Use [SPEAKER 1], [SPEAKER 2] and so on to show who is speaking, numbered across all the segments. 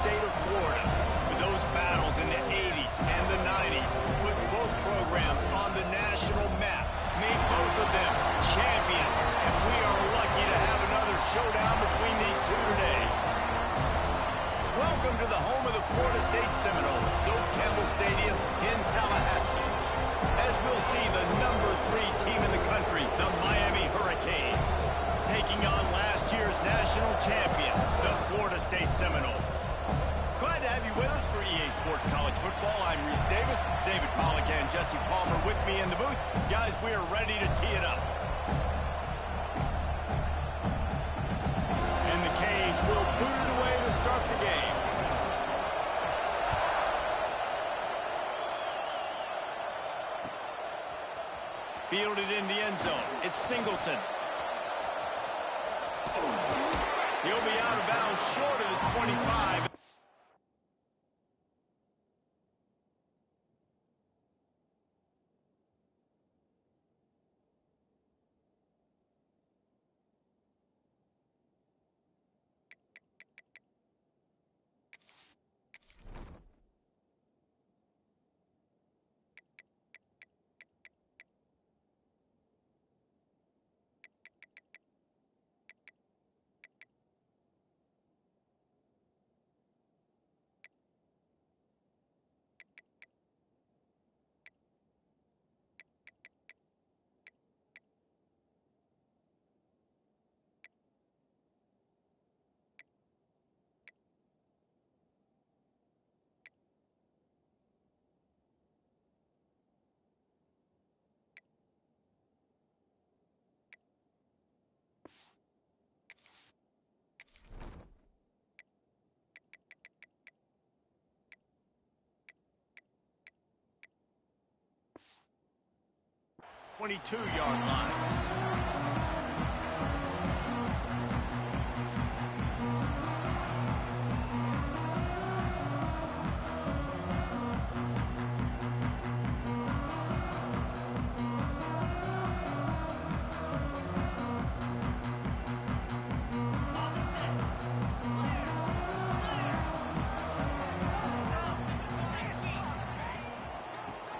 [SPEAKER 1] state of Florida. With those battles in the 80s and the 90s, put both programs on the national map, made both of them champions, and we are lucky to have another showdown between these two today. Welcome to the home of the Florida State Seminoles, Doak Campbell Stadium in Tallahassee. As we'll see the #3 team in the country, the Miami Hurricanes, taking on last year's national champion, the Florida State Seminoles. Glad to have you with us for EA Sports College Football. I'm Reese Davis, David Pollack and Jesse Palmer with me in the booth. Guys, we are ready to tee it up. And the Canes will boot it away to start the game. Fielded in the end zone. It's Singleton. He'll be out of bounds short of the 25. .22-yard line.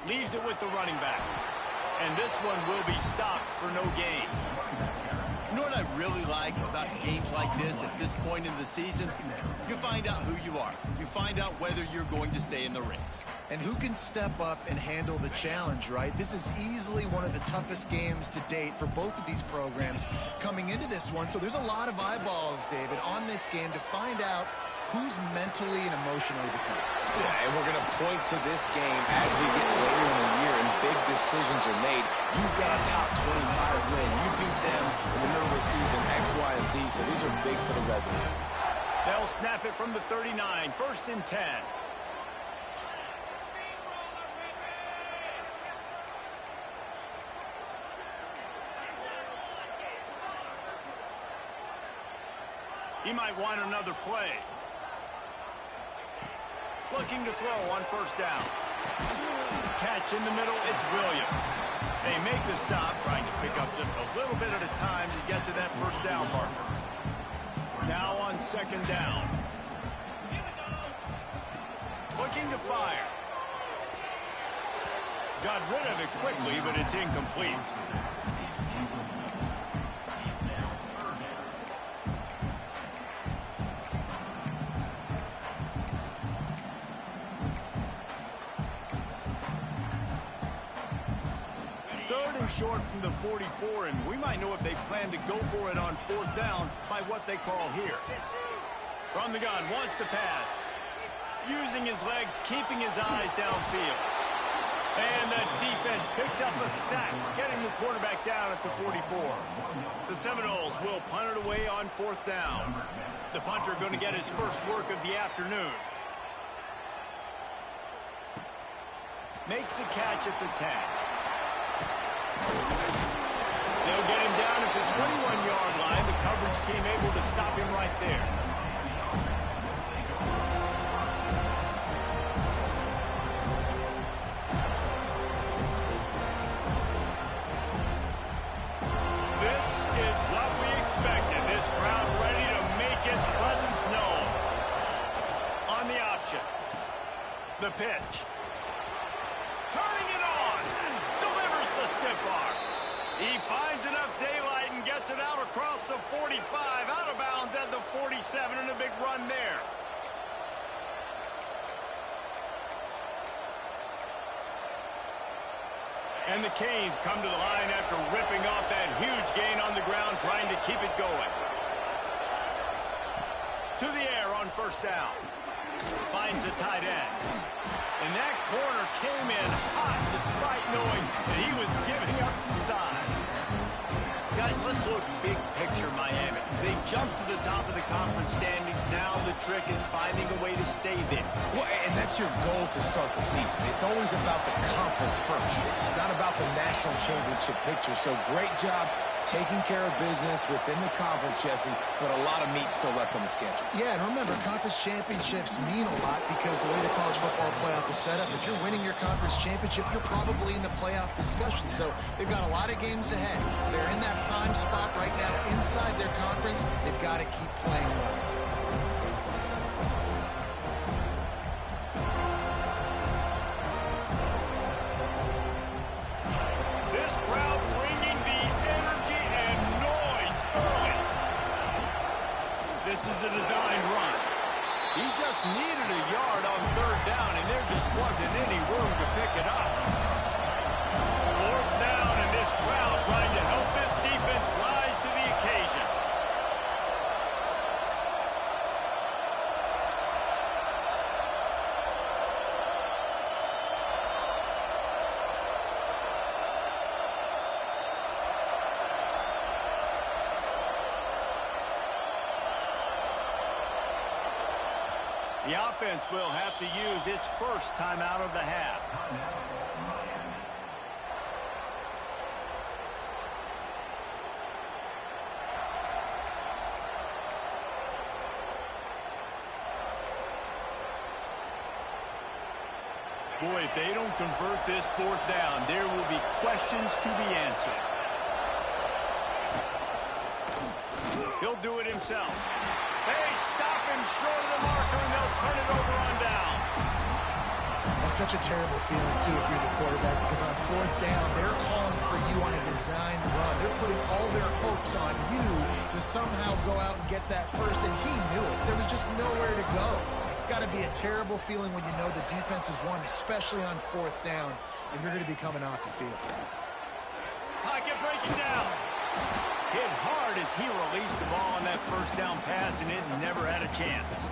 [SPEAKER 1] Leaves it with the running back. And this one will be stopped for no gain. You know what I really like about games like this at this point in the season? You find out who you are. You find out whether you're going to stay in the race.
[SPEAKER 2] And who can step up and handle the challenge, right? This is easily one of the toughest games to date for both of these programs coming into this one. So there's a lot of eyeballs, David, on this game to find out who's mentally and emotionally the toughest.
[SPEAKER 3] Yeah, and we're going to point to this game as we get later in the year and big decisions are made. You've got a top 25 win. You beat them in the middle of the season, X, Y, and Z, so these are big for the resume.
[SPEAKER 1] They'll snap it from the 39, 1st and 10. He might want another play. Looking to throw on 1st down. Catch in the middle, it's Williams. They make the stop, trying to pick up just a little bit at a time to get to that 1st down marker. Now on 2nd down. Looking to fire. Got rid of it quickly, but it's incomplete. Short from the 44, and we might know if they plan to go for it on 4th down by what they call here. From the gun, wants to pass. Using his legs, keeping his eyes downfield. And the defense picks up a sack, getting the quarterback down at the 44. The Seminoles will punt it away on 4th down. The punter going to get his first work of the afternoon. Makes a catch at the 10. They'll get him down at the 21-yard line. The coverage team able to stop him right there. This is what we expected. This crowd ready to make its presence known. The pitch. Turning it on. Delivers the stiff arm. He finds enough daylight and gets it out across the 45. Out of bounds at the 47 and a big run there. And the Canes come to the line after ripping off that huge gain on the ground, trying to keep it going. To the air on first down. Finds the tight end. And that corner came in hot despite knowing that he was giving up some size. Guys, let's look big picture Miami. They jumped to the top of the conference standings. Now the trick is finding a way to stay there.
[SPEAKER 3] Well, and that's your goal to start the season. It's always about the conference first. It's not about the national championship picture. So great job taking care of business within the conference, Jesse, but a lot of meat still left on the schedule.
[SPEAKER 2] Yeah, and remember, conference championships mean a lot because the way the college football playoff is set up, if you're winning your conference championship, you're probably in the playoff discussion. So they've got a lot of games ahead. They're in that prime spot right now inside their conference. They've got to keep playing well.
[SPEAKER 1] This crowd bringing the energy and noise early. This is a designed run. He just needed a yard on third down, and there just wasn't any room to pick it up. Fourth down, and this crowd trying to help this defense rise to the occasion. The offense will have to use its first timeout of the half. Boy, if they don't convert this fourth down, there will be questions to be answered. He'll do it himself. They stop him short of the marker, and they'll turn it over on down.
[SPEAKER 2] That's such a terrible feeling, too, if you're the quarterback, because on fourth down, they're calling for you on a designed run. They're putting all their hopes on you to somehow go out and get that first, and he knew it. There was just nowhere to go. It's got to be a terrible feeling when you know the defense has won, especially on fourth down, and you're going to be coming off the field.
[SPEAKER 1] Pocket breaking down. Hit hard as he released the ball on that first down pass, and it never had a chance.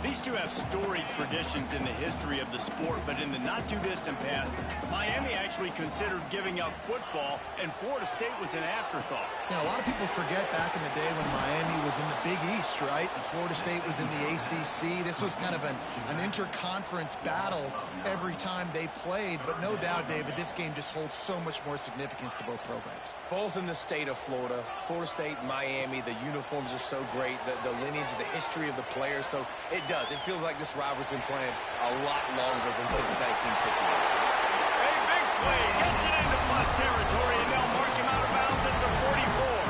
[SPEAKER 1] These two have storied traditions in the history of the sport, but in the not-too-distant past, Miami actually considered giving up football, and Florida State was an afterthought.
[SPEAKER 2] Yeah, a lot of people forget back in the day when Miami was in the Big East, right? And Florida State was in the ACC. This was kind of an interconference battle every time they played, but no doubt, David, this game just holds so much more significance to both programs.
[SPEAKER 3] Both in the state of Florida, Florida State, Miami, the uniforms are so great, the lineage, the history of the players, so it does. It feels like this rivalry's been playing a lot longer than since 1951.
[SPEAKER 1] A big play gets it into plus territory, and they'll mark him out of bounds at the 44.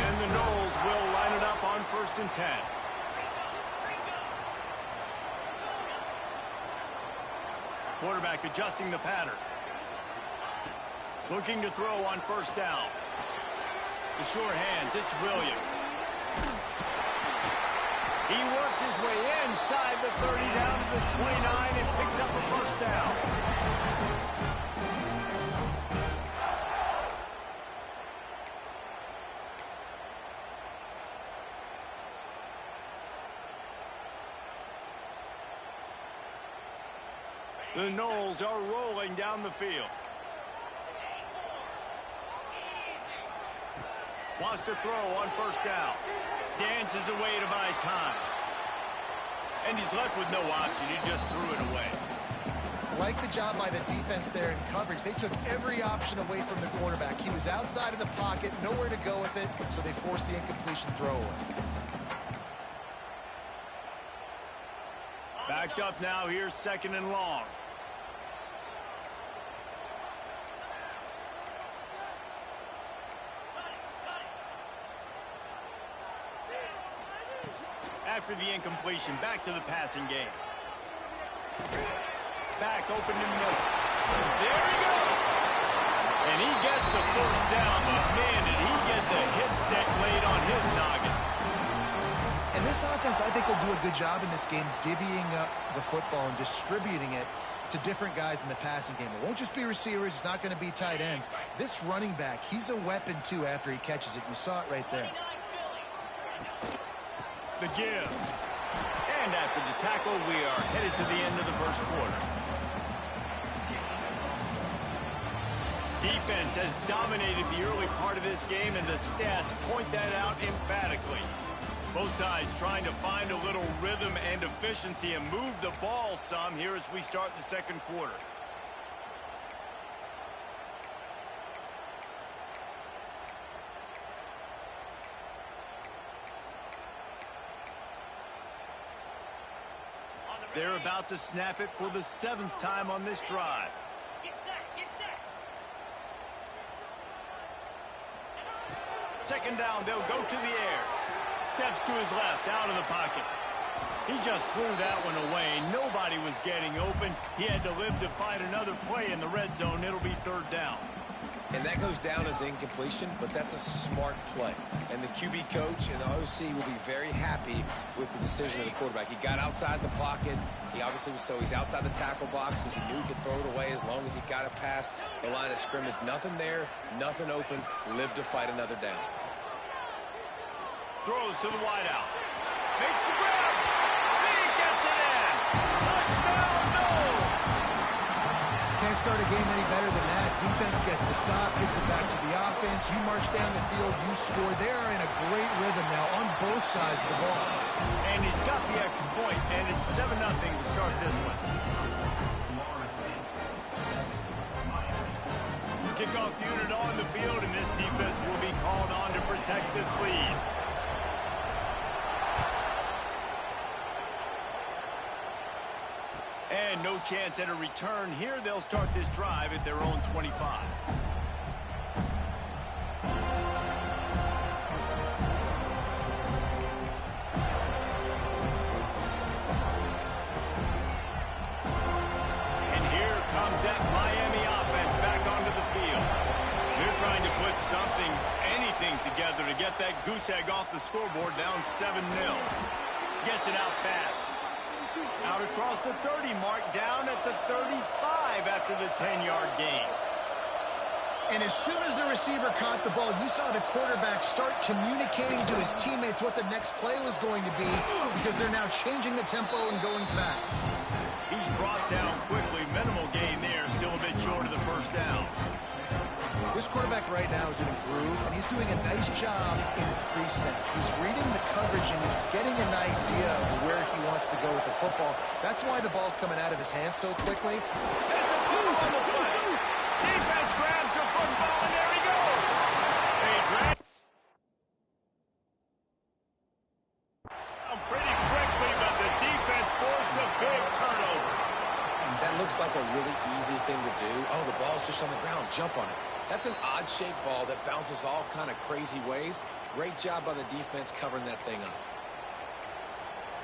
[SPEAKER 1] And the Noles will line it up on 1st and 10. Quarterback adjusting the pattern. Looking to throw on first down. The sure hands, it's Williams. He works his way inside the 30 down to the 29 and picks up a first down. The Noles are rolling down the field. Wants to throw on first down. Dances away to buy time. And he's left with no option. He just threw it away.
[SPEAKER 2] Like the job by the defense there in coverage. They took every option away from the quarterback. He was outside of the pocket, nowhere to go with it, so they forced the incompletion throw away.
[SPEAKER 1] Backed up now. Here's 2nd and long. After the incompletion, back to the passing game. Back open in the middle. There he goes. And he gets the first down, but man, did he get the hit stick laid on his noggin.
[SPEAKER 2] And this offense, I think, will do a good job in this game divvying up the football and distributing it to different guys in the passing game. It won't just be receivers. It's not going to be tight ends. This running back, he's a weapon, too, after he catches it. You saw it right there.
[SPEAKER 1] The give. And after the tackle, we are headed to the end of the first quarter. Defense has dominated the early part of this game, and the stats point that out emphatically. Both sides trying to find a little rhythm and efficiency and move the ball some here as we start the second quarter. They're about to snap it for the 7th time on this drive.
[SPEAKER 4] Get set, get set.
[SPEAKER 1] Second down, they'll go to the air. Steps to his left, out of the pocket. He just threw that one away. Nobody was getting open. He had to live to find another play in the red zone. It'll be 3rd down.
[SPEAKER 3] And that goes down as incompletion, but that's a smart play. And the QB coach and the OC will be very happy with the decision of the quarterback. He got outside the pocket. He obviously was he's outside the tackle box, as he knew he could throw it away as long as he got it past the line of scrimmage. Nothing there, nothing open. Live to fight another down.
[SPEAKER 1] Throws to the wideout. Makes the grab. He gets it in. Touchdown, no!
[SPEAKER 2] Can't start a game any better than that. Defense gets the stop, gets it back to the offense. You march down the field, you score. They're in a great rhythm now on both sides of the ball.
[SPEAKER 1] And he's got the extra point, and it's 7-0 to start this one. Kickoff unit on the field, and this defense will be called on to protect this lead. And no chance at a return here. They'll start this drive at their own 25. And here comes that Miami offense back onto the field. They're trying to put something, anything together to get that goose egg off the scoreboard, down 7-0. Gets it out fast. Out across the 30 mark, down at the 35 after the 10-yard gain.
[SPEAKER 2] And as soon as the receiver caught the ball, you saw the quarterback start communicating to his teammates what the next play was going to be, because they're now changing the tempo and going fast.
[SPEAKER 1] He's brought down quickly. Minimal gain there, still a bit short of the first down.
[SPEAKER 2] This quarterback right now is in a groove, and he's doing a nice job in pre-snap. He's reading the coverage, and he's getting an idea of where he wants to go with the football. That's why the ball's coming out of his hands so quickly.
[SPEAKER 1] That's a fumble on the play. Defense grabs the football, and there he goes. They drag pretty quickly, but the defense forced a big turnover.
[SPEAKER 3] That looks like a really easy thing to do. Oh, the ball's just on the ground. Jump on it. That's an odd-shaped ball that bounces all kind of crazy ways. Great job by the defense covering that thing up.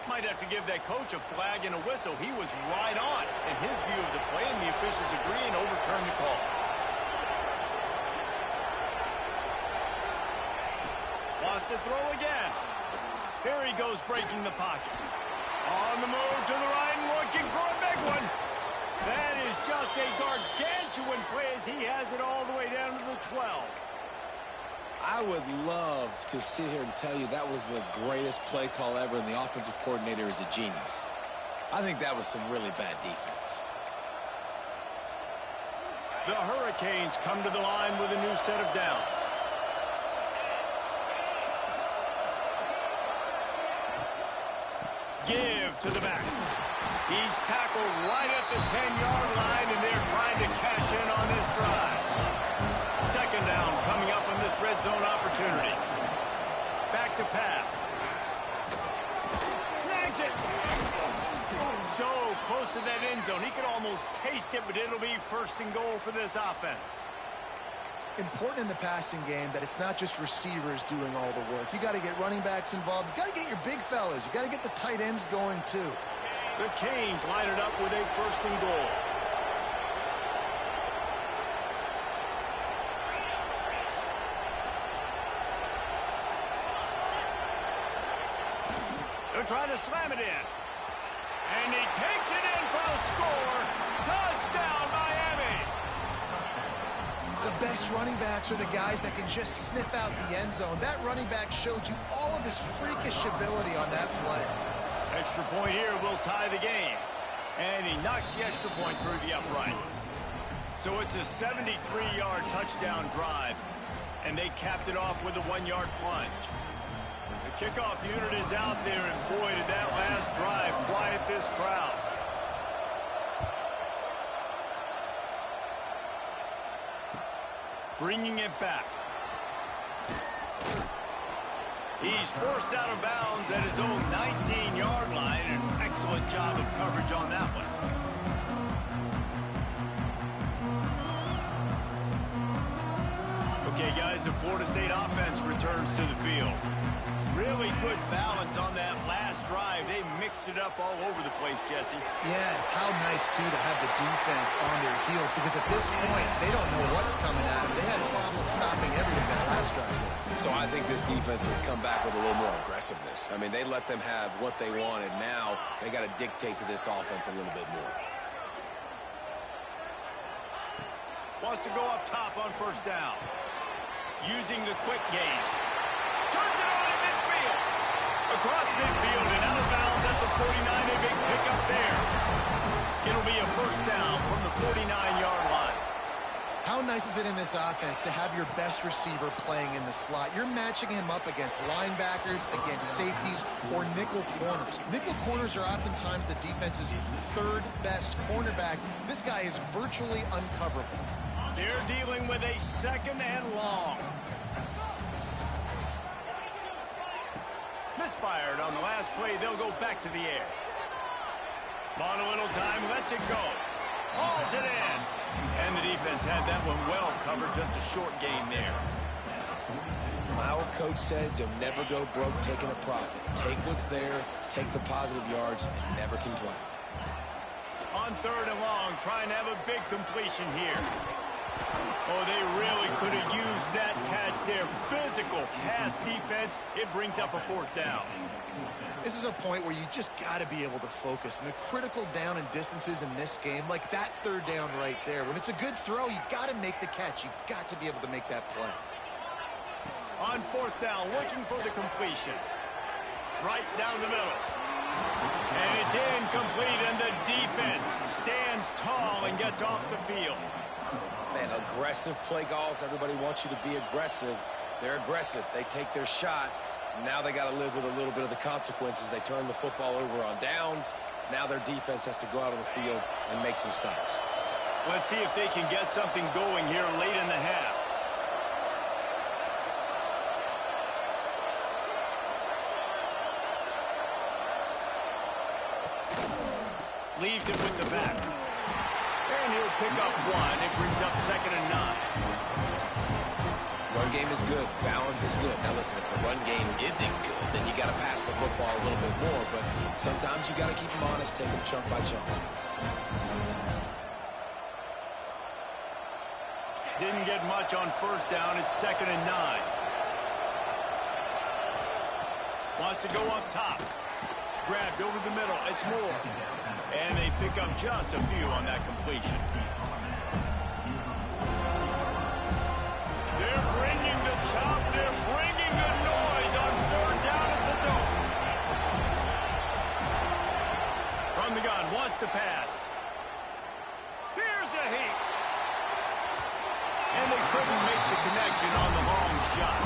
[SPEAKER 1] Might have to give that coach a flag and a whistle. He was right on in his view of the play, and the officials agree and overturn the call. Lost to throw again. Here he goes, breaking the pocket. On the move to the right and looking for a big one. That is just a gargantuan play as he has it all the way down to the 12.
[SPEAKER 3] I would love to sit here and tell you that was the greatest play call ever, and the offensive coordinator is a genius. I think that was some really bad defense.
[SPEAKER 1] The Hurricanes come to the line with a new set of downs. Give to the back. He's tackled right at the 10-yard line, and they're trying to cash in on this drive. Second down coming up on this red zone opportunity. Back to pass. Snags it. So close to that end zone. He could almost taste it, but it'll be 1st and goal for this offense.
[SPEAKER 2] Important in the passing game that it's not just receivers doing all the work. You got to get running backs involved. You got to get your big fellas. You got to get the tight ends going too.
[SPEAKER 1] The Canes line it up with a 1st and goal. They're trying to slam it in. And he takes it in for a score. Touchdown, Miami.
[SPEAKER 2] The best running backs are the guys that can just sniff out the end zone. That running back showed you all of his freakish ability on that play.
[SPEAKER 1] Extra point here will tie the game. And he knocks the extra point through the uprights. So it's a 73-yard touchdown drive. And they capped it off with a 1-yard plunge. The kickoff unit is out there, and boy, did that last drive quiet this crowd. Bringing it back. He's forced out of bounds at his own 19-yard line. An excellent job of coverage on that one. Okay, guys, the Florida State offense returns to the field. Really good balance on that last drive. They mixed it up all over the place, Jesse.
[SPEAKER 2] Yeah, how nice, too, to have the defense on their heels, because at this point, they don't know what's coming at them. They had problems stopping everything that last drive.
[SPEAKER 3] So I think this defense would come back with a little more aggressiveness. I mean, they let them have what they wanted. Now they got to dictate to this offense a little bit more.
[SPEAKER 1] Wants to go up top on 1st down. Using the quick game. Turns it on in midfield. Across midfield and out of bounds at the 49. A big pickup there. It'll be a 1st down from the 49-yard line.
[SPEAKER 2] How nice is it in this offense to have your best receiver playing in the slot? You're matching him up against linebackers, against safeties, or nickel corners. Nickel corners are oftentimes the defense's 3rd best cornerback. This guy is virtually uncoverable.
[SPEAKER 1] They're dealing with a 2nd and long. Misfired on the last play. They'll go back to the air. On a little time, lets it go. Hauls it in. And the defense had that one well covered. Just a short game there.
[SPEAKER 3] Our coach said you'll never go broke taking a profit. Take what's there, take the positive yards, and never complain.
[SPEAKER 1] On 3rd and long, trying to have a big completion here. Oh, they really could have used that catch there. Physical pass defense. It brings up a 4th down.
[SPEAKER 2] This is a point where you just got to be able to focus. And the critical down and distances in this game, like that 3rd down right there. When it's a good throw, you got to make the catch. You got to be able to make that play.
[SPEAKER 1] On 4th down, looking for the completion. Right down the middle. And it's incomplete, and the defense stands tall and gets off the field.
[SPEAKER 3] Man, aggressive play calls. Everybody wants you to be aggressive. They're aggressive. They take their shot. Now they got to live with a little bit of the consequences. They turn the football over on downs. Now their defense has to go out on the field and make some stops.
[SPEAKER 1] Let's see if they can get something going here late in the half. Leaves it with the back. And he'll pick up 1. It brings up 2nd and 9.
[SPEAKER 3] Run game is good. Balance is good. Now listen, if the run game isn't good, then you got to pass the football a little bit more. But sometimes you got to keep them honest, take them chunk by chunk.
[SPEAKER 1] Didn't get much on 1st down. It's 2nd and 9. Wants to go up top. Grabbed over the middle. It's Moore. And they pick up just a few on that completion. They're bringing the chop. They're bringing the noise on 3rd down at the dome. From the gun, wants to pass. Here's a heat. And they couldn't make the connection on the long shot.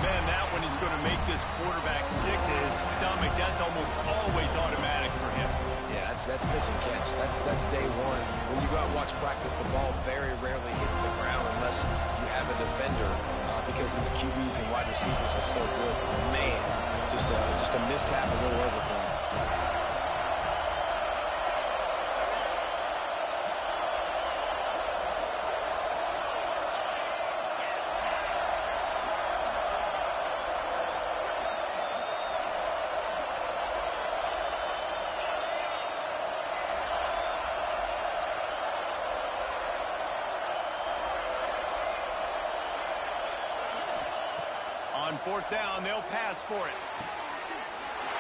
[SPEAKER 1] Man, that one is going to make this quarterback sick to his stomach. That's almost always automatic for him.
[SPEAKER 3] Yeah, that's pitch and catch. That's day one. When you go out and watch practice, the ball very rarely hits the ground unless you have a defender because these QBs and wide receivers are so good. Man, just a mishap, a little overthrown.
[SPEAKER 1] On fourth down, they'll pass for it.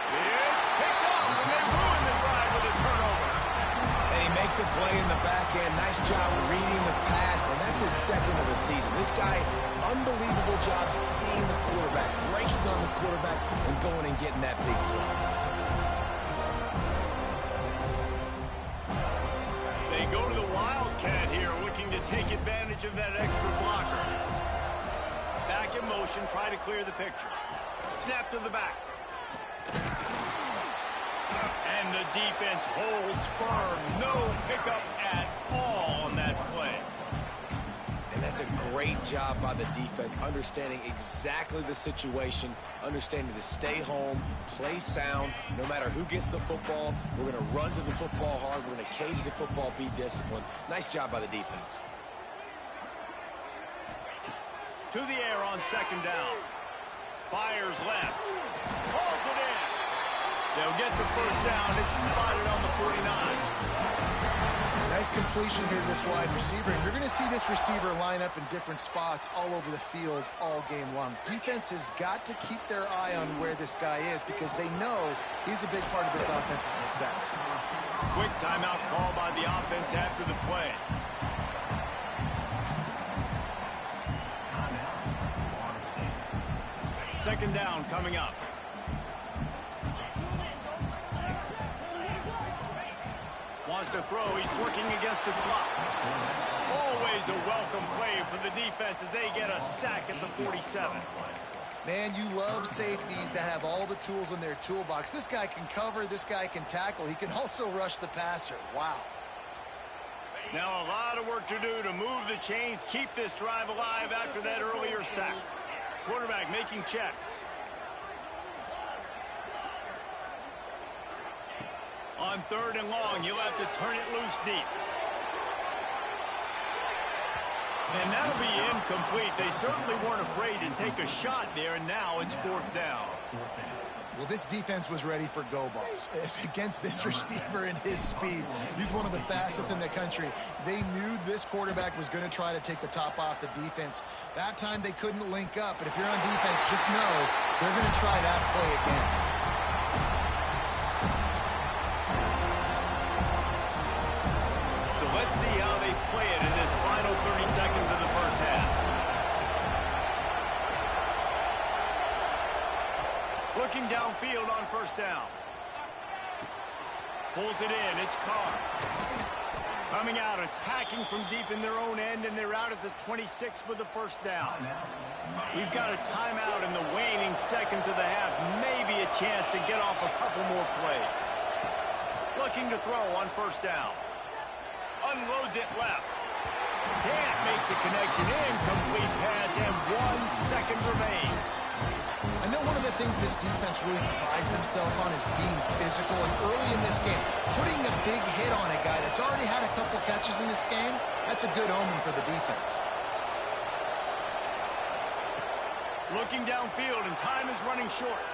[SPEAKER 1] It's picked up, and they ruin the drive with a turnover.
[SPEAKER 3] And he makes a play in the back end. Nice job reading the pass, and that's his second of the season. This guy, unbelievable job seeing the quarterback, breaking on the quarterback, and going and getting that big play.
[SPEAKER 1] They go to the Wildcat here, looking to take advantage of that extra blocker. Back in motion, try to clear the picture. Snap to the back. And the defense holds firm. No pickup at all on that play.
[SPEAKER 3] And that's a great job by the defense, understanding exactly the situation, understanding to stay home, play sound. No matter who gets the football, we're going to run to the football hard. We're going to cage the football, be disciplined. Nice job by the defense.
[SPEAKER 1] To the air on second down. Fires left. Pulls it in. They'll get the first down. It's spotted on the 49.
[SPEAKER 2] Nice completion here to this wide receiver. And you're going to see this receiver line up in different spots all over the field all game long. Defense has got to keep their eye on where this guy is because they know he's a big part of this offense's success.
[SPEAKER 1] Quick timeout call by the offense after the play. Second down coming up. Wants to throw. He's working against the clock. Always a welcome play for the defense as they get a sack at the 47.
[SPEAKER 2] Man, you love safeties that have all the tools in their toolbox. This guy can cover. This guy can tackle. He can also rush the passer. Wow.
[SPEAKER 1] Now a lot of work to do to move the chains, keep this drive alive after that earlier sack. Quarterback making checks. On third and long, he'll have to turn it loose deep. And that'll be incomplete. They certainly weren't afraid to take a shot there, and now it's fourth down.
[SPEAKER 2] Well, this defense was ready for go balls. Against this receiver and his speed, he's one of the fastest in the country. They knew this quarterback was going to try to take the top off the defense. That time they couldn't link up, but if you're on defense, just know they're going to try that play again.
[SPEAKER 1] So let's see how they play it in this final 30 seconds of the first half. Looking downfield on first down. Pulls it in. It's Carr. Coming out, attacking from deep in their own end, and they're out at the 26 with the first down. We've got a timeout in the waning seconds of the half. Maybe a chance to get off a couple more plays. Looking to throw on first down. Unloads it left. Can't make the connection. Incomplete pass, and 1 second remains.
[SPEAKER 2] I know one of the things this defense really prides themselves on is being physical, and early in this game, putting a big hit on a guy that's already had a couple catches in this game, that's a good omen for the defense.
[SPEAKER 1] Looking downfield, and time is running short.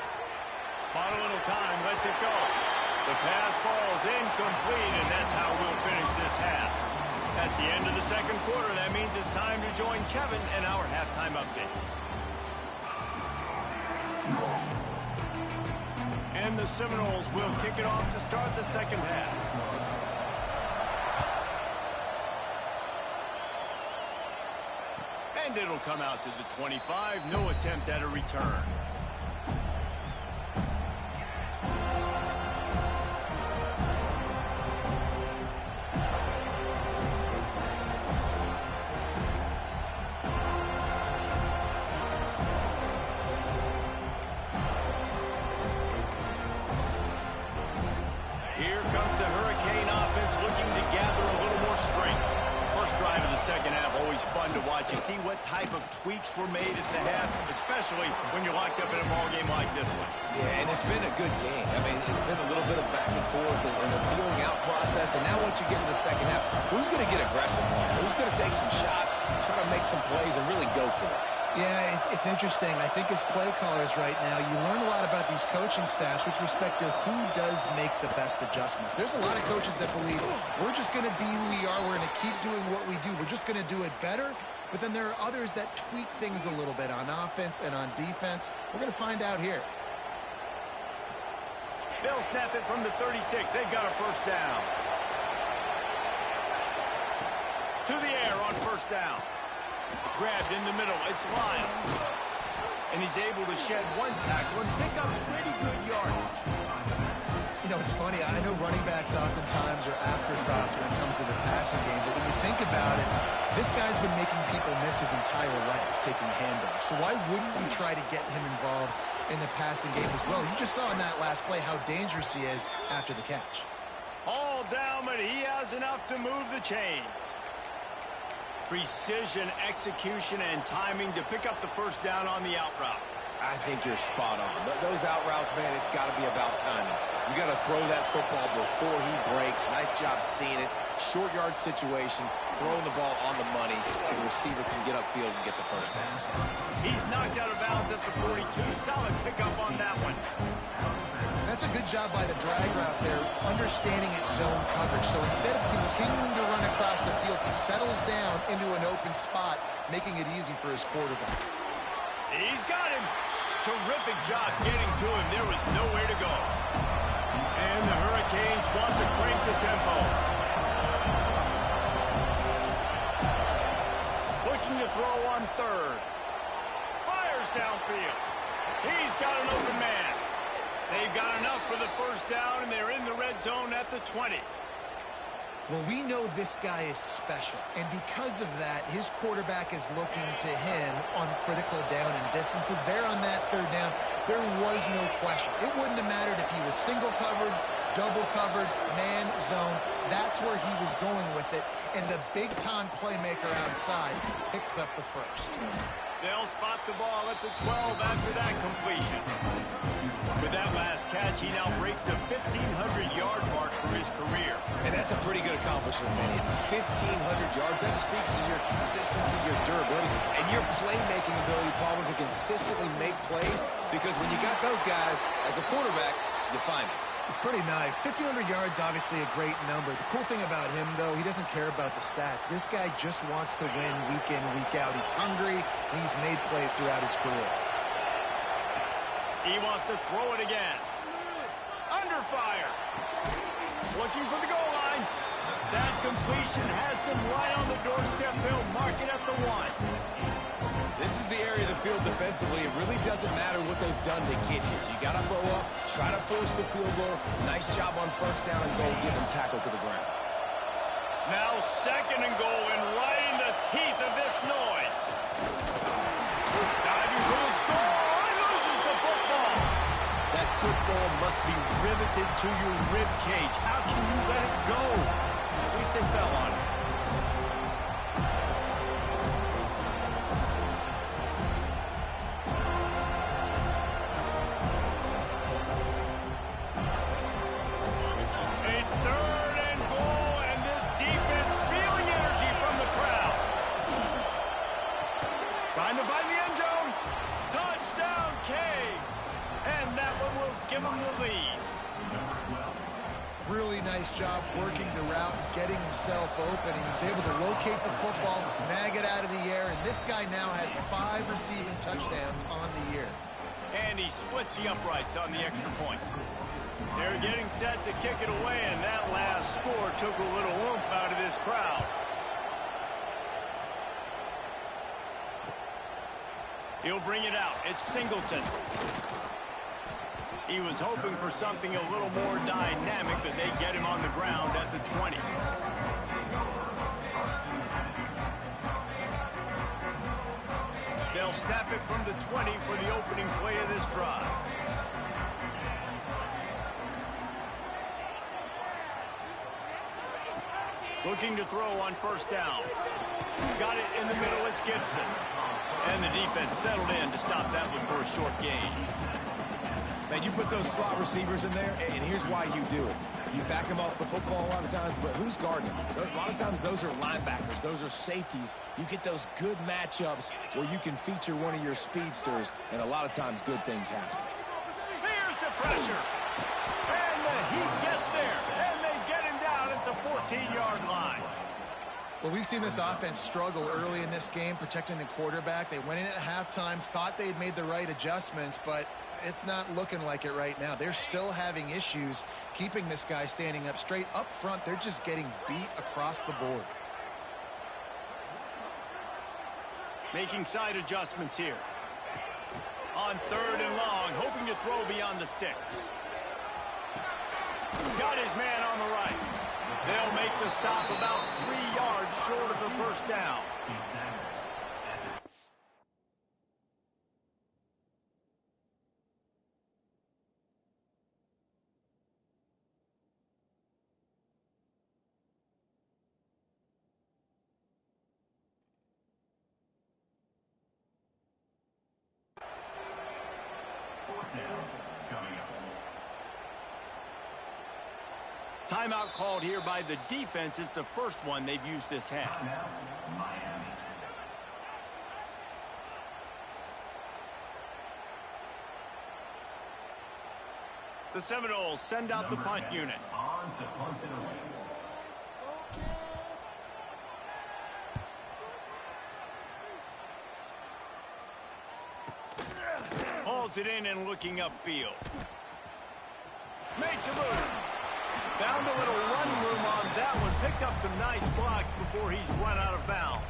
[SPEAKER 1] Bought a little time, lets it go. The pass falls incomplete, and that's how we'll finish this half. That's the end of the second quarter. That means it's time to join Kevin and our halftime update. And the Seminoles will kick it off to start the second half. And it'll come out to the 25. No attempt at a return. Here comes the Hurricane offense looking to gather a little more strength. First drive of the second half, always fun to watch. You see what type of tweaks were made at the half, especially when you're locked up in a ball game like this one.
[SPEAKER 3] Yeah, and it's been a good game. I mean, it's been a little bit of back and forth and a feeling out process. And now once you get in the second half, who's going to get aggressive? Who's going to take some shots, try to make some plays, and really go for it?
[SPEAKER 2] Yeah, it's interesting. I think as play callers right now, you learn a lot about these coaching staffs with respect to who does make the best adjustments. There's a lot of coaches that believe we're just going to be who we are. We're going to keep doing what we do. We're just going to do it better. but then there are others that tweak things a little bit on offense and on defense. We're going to find out here.
[SPEAKER 1] They'll snap it from the 36. They've got a first down. To the air on first down. Grabbed in the middle. It's Lyle. And he's able to shed one tackle and pick up pretty good yardage.
[SPEAKER 2] You know, it's funny. I know running backs oftentimes are afterthoughts when it comes to the passing game, but when you think about it, this guy's been making people miss his entire life taking handoffs. So why wouldn't you try to get him involved in the passing game as well? You just saw in that last play how dangerous he is after the catch.
[SPEAKER 1] All down, but he has enough to move the chains. Precision, execution, and timing to pick up the first down on the out route.
[SPEAKER 3] I think you're spot on. Those out routes, man, it's got to be about timing. You got to throw that football before he breaks. Nice job seeing it. Short yard situation, throwing the ball on the money so the receiver can get upfield and get the first down.
[SPEAKER 1] He's knocked out of bounds at the 42. Solid pickup on that one.
[SPEAKER 2] That's a good job by the drag route there, understanding its zone coverage. So instead of continuing to run across the field, he settles down into an open spot, making it easy for his quarterback.
[SPEAKER 1] He's got him. Terrific job getting to him. There was nowhere to go. And the Hurricanes want to crank the tempo. Looking to throw on third. Fires downfield. He's got an open man. They've got enough for the first down, and they're in the red zone at the 20.
[SPEAKER 2] Well, we know this guy is special, and because of that, his quarterback is looking to him on critical down and distances. There on that third down, there was no question. It wouldn't have mattered if he was single covered, double covered, man, zone. That's where he was going with it, and the big-time playmaker outside picks up the first.
[SPEAKER 1] They'll spot the ball at the 12 after that completion. With that last catch, he now breaks the 1,500-yard mark for his career.
[SPEAKER 3] And that's a pretty good accomplishment, man. Hitting 1,500 yards, that speaks to your consistency, your durability, and your playmaking ability, Palmer, to consistently make plays, because when you got those guys, as a quarterback, you find it.
[SPEAKER 2] It's pretty nice. 1,500 yards, obviously a great number. The cool thing about him, though, he doesn't care about the stats. This guy just wants to win week in, week out. He's hungry, and he's made plays throughout his career.
[SPEAKER 1] He wants to throw it again. Under fire. Looking for the goal line. That completion has them right on the doorstep. They'll mark it at the 1.
[SPEAKER 3] This is the area of the field defensively. It really doesn't matter what they've done to get here. You got to blow up, try to force the field goal. Nice job on first down and goal, get them tackled to the ground.
[SPEAKER 1] Now second and goal, and right in the teeth of this noise. Diving for the score. He loses the football. That football must be riveted to your rib cage. How can you let it go? At least they fell on it. Trying to find the end zone. Touchdown, Canes. And that one will give them the lead.
[SPEAKER 2] Really nice job working the route, getting himself open. He was able to locate the football, snag it out of the air, and this guy now has 5 receiving touchdowns on the year.
[SPEAKER 1] And he splits the uprights on the extra point. They're getting set to kick it away, and that last score took a little oomph out of this crowd. He'll bring it out. It's Singleton. He was hoping for something a little more dynamic, but they get him on the ground at the 20. They'll snap it from the 20 for the opening play of this drive. Looking to throw on first down. Got it in the middle. It's Gibson. And the defense settled in to stop that one for a short gain.
[SPEAKER 3] Man, you put those slot receivers in there, and here's why you do it. You back them off the football a lot of times, but who's guarding them? A lot of times those are linebackers. Those are safeties. You get those good matchups where you can feature one of your speedsters, and a lot of times good things happen.
[SPEAKER 1] Here's the pressure. And the heat gets there, and they get him down at the 14-yard line.
[SPEAKER 2] Well, we've seen this offense struggle early in this game, protecting the quarterback. They went in at halftime, thought they'd made the right adjustments, but it's not looking like it right now. They're still having issues keeping this guy standing up straight. Up front, they're just getting beat across the board.
[SPEAKER 1] Making side adjustments here. On 3rd and long, hoping to throw beyond the sticks. Got his man on the right. They'll make the stop about 3 yards short of the first down. Timeout called here by the defense. It's the first one they've used this half. The Seminoles send out the punt unit. Hauls it in and looking upfield. Makes a move. Found a little running room on that one. Picked up some nice blocks before he's run out of bounds.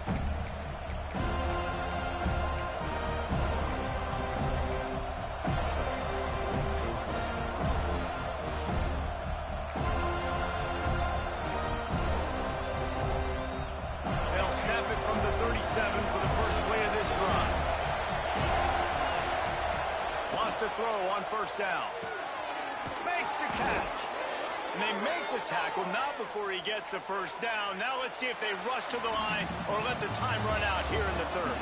[SPEAKER 1] They'll snap it from the 37 for the first play of this drive. Lost a throw on first down. Makes the catch. And they make the tackle, not before he gets the first down. Now let's see if they rush to the line or let the time run out here in the 3rd.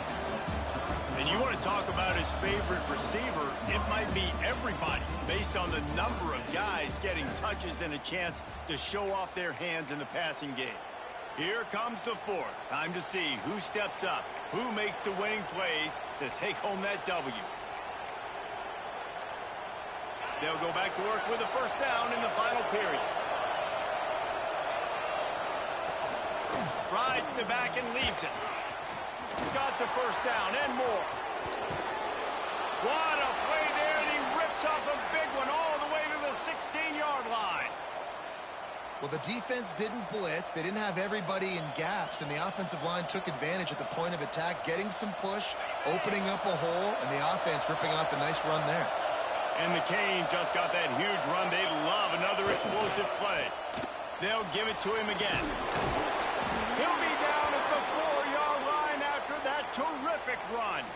[SPEAKER 1] And you want to talk about his favorite receiver, it might be everybody, based on the number of guys getting touches and a chance to show off their hands in the passing game. Here comes the 4th. Time to see who steps up, who makes the winning plays to take home that W. They'll go back to work with a first down in the final period. Rides the back and leaves it. Got the first down and more. What a play there, and he rips off a big one all the way to the 16-yard line.
[SPEAKER 2] Well, the defense didn't blitz. They didn't have everybody in gaps, and the offensive line took advantage at the point of attack, getting some push, opening up a hole, and the offense ripping off a nice run there.
[SPEAKER 1] And the Canes just got that huge run. They love another explosive play. They'll give it to him again. He'll be down at the 4-yard line after that terrific run.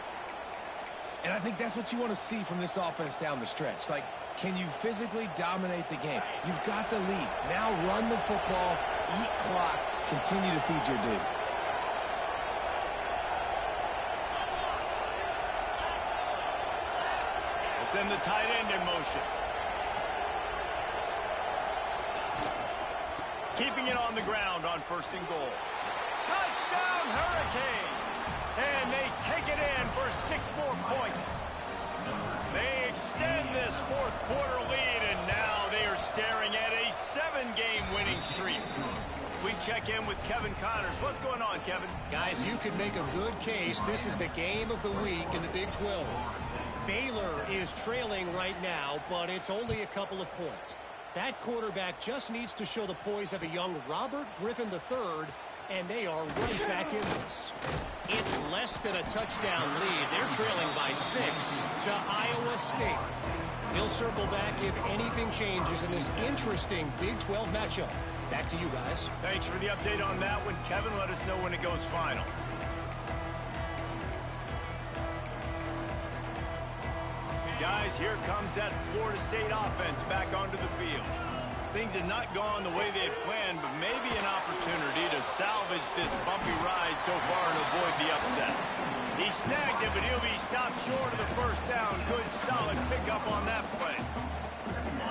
[SPEAKER 3] And I think that's what you want to see from this offense down the stretch. Like, can you physically dominate the game? You've got the lead. Now run the football, eat clock, continue to feed your dude.
[SPEAKER 1] Send the tight end in motion. Keeping it on the ground on 1st and goal. Touchdown, Hurricanes! And they take it in for 6 more points. They extend this 4th quarter lead, and now they are staring at a 7-game winning streak. We check in with Kevin Connors. What's going on, Kevin?
[SPEAKER 4] Guys, you could make a good case. This is the game of the week in the Big 12. Baylor is trailing right now, but it's only a couple of points. That quarterback just needs to show the poise of a young Robert Griffin III, and they are right back in this. It's less than a touchdown lead. They're trailing by 6 to Iowa State. We'll circle back if anything changes in this interesting Big 12 matchup. Back to you guys.
[SPEAKER 1] Thanks for the update on that one, Kevin. Let us know when it goes final. Guys, here comes that Florida State offense back onto the field. Things had not gone the way they had planned, but maybe an opportunity to salvage this bumpy ride so far and avoid the upset. He snagged it, but he'll be stopped short of the first down. Good, solid pickup on that play.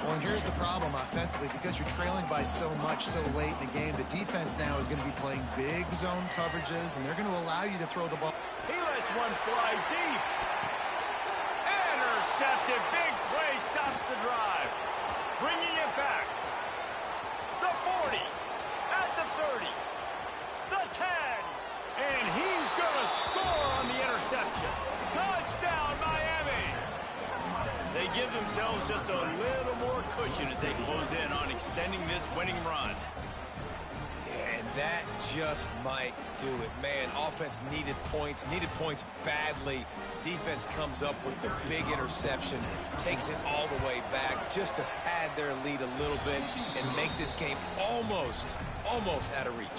[SPEAKER 2] Well, and here's the problem offensively. Because you're trailing by so much so late in the game, the defense now is going to be playing big zone coverages, and they're going to allow you to throw the ball.
[SPEAKER 1] He lets one fly deep. Intercepted. Big play stops the drive. Bringing it back. The 40. At the 30. The 10. And he's going to score on the interception. Touchdown, Miami. They give themselves just a little more cushion as they close in on extending this winning run.
[SPEAKER 3] Yeah, and that just might do it. Man, offense needed points badly. Defense comes up with the big interception, takes it all the way back just to pad their lead a little bit and make this game almost out of reach.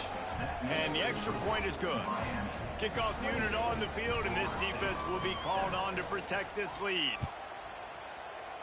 [SPEAKER 1] And the extra point is good. Kickoff unit on the field, and this defense will be called on to protect this lead.